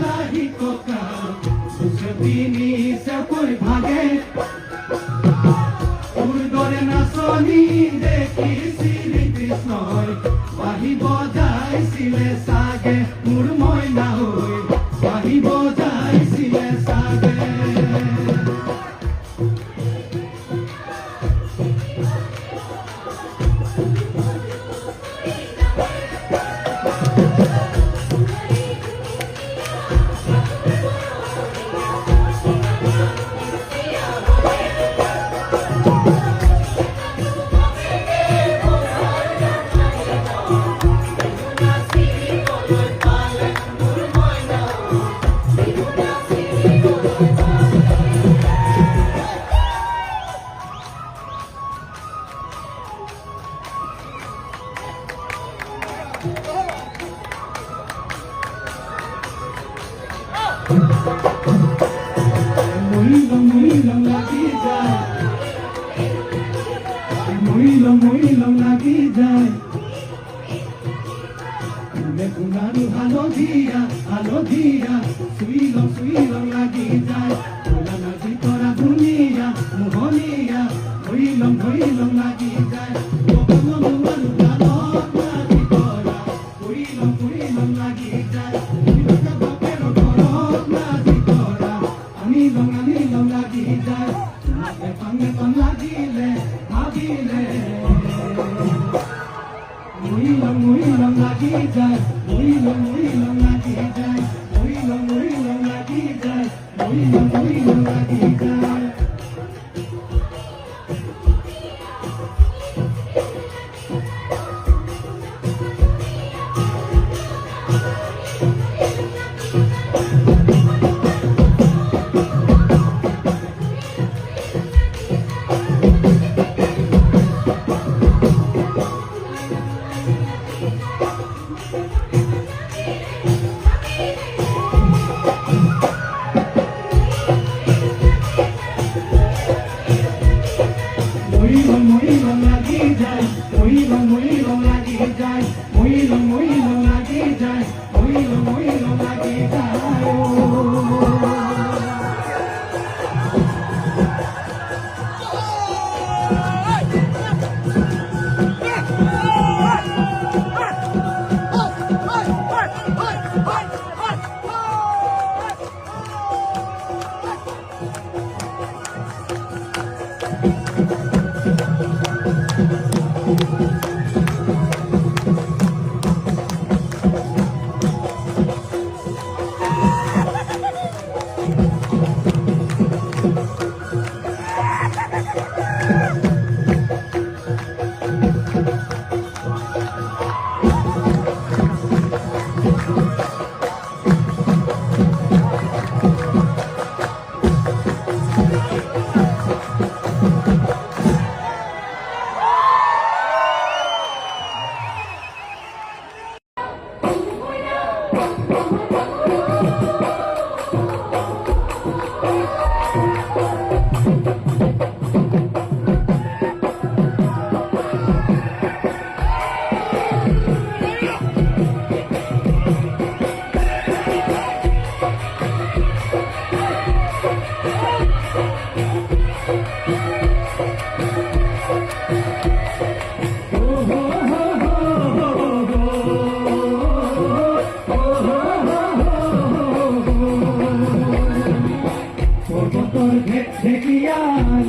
lahi koka Usabini se koi bhage Urdore na soni dekhi Sri Krishnoi Wahi bojai sile sage Murmoi na hoi Wahi bojai sile sage Muilong lagi jai Muilong lagi jai Mune kunari halo dia Suilong lagi jai Kula nazi tora dunia Muhonia Muilong lagi jai Kokolo nuaru dalor nazi tora Muilong lagi jai Muilong bapero doror nazi tora Anilong lagi jai Ngepang lagi le Habile Muilong lagi jai Muilong lagi jai Muilong lagi jai Muilong lagi jai Muilong lagi jai Muilong lagi jai Muilong lagi jai Muilong lagi jai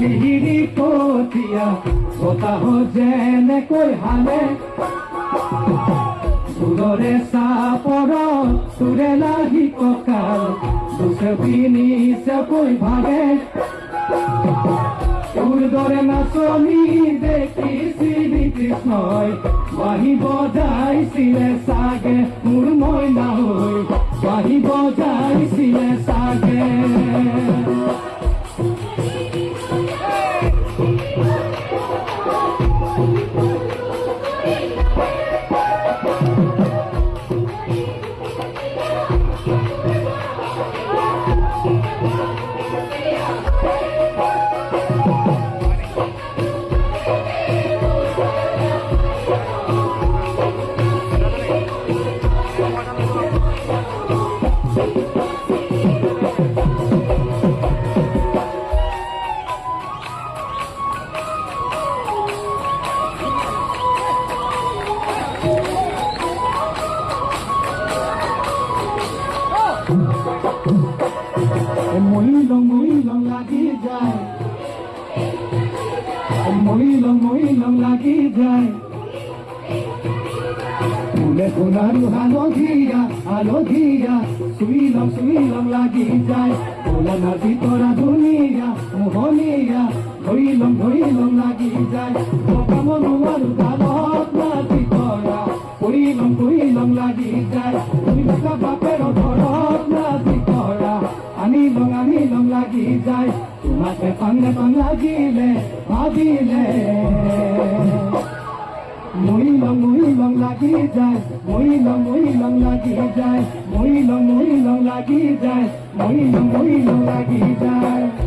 লিহিরি পথিয়া কোথাও যেনে কই হালে সুদরে সাপর সুরে লাহি ককাল দুসে বিনি সে কই ভাগে উর্দরে নাচনি দেখি শ্রী কৃষ্ণই বাহি বজাইছিলে সাগে মুরময় না হই বাহি বজাইছিলে সাগে যায় ফুলে ফুলাৰু হালধীয়া চুই লম লাগি যায় ফুলাৰ ভিতৰা ধুনীয়া মোহনীয়া ধৰি লম লাগি যায় কাম নোৱাৰো গালত নাতি কৰা কৰি লম লাগি যায় তুমি বাপেৰ ঘৰত নাতি কৰা আনি লম লাগি যায় তোমাকে পাং লাগিলে ভাবিলে মই লং লাগি যায় মই লং লাগি যায় মই লং লাগি যায় মই লং লাগি যায়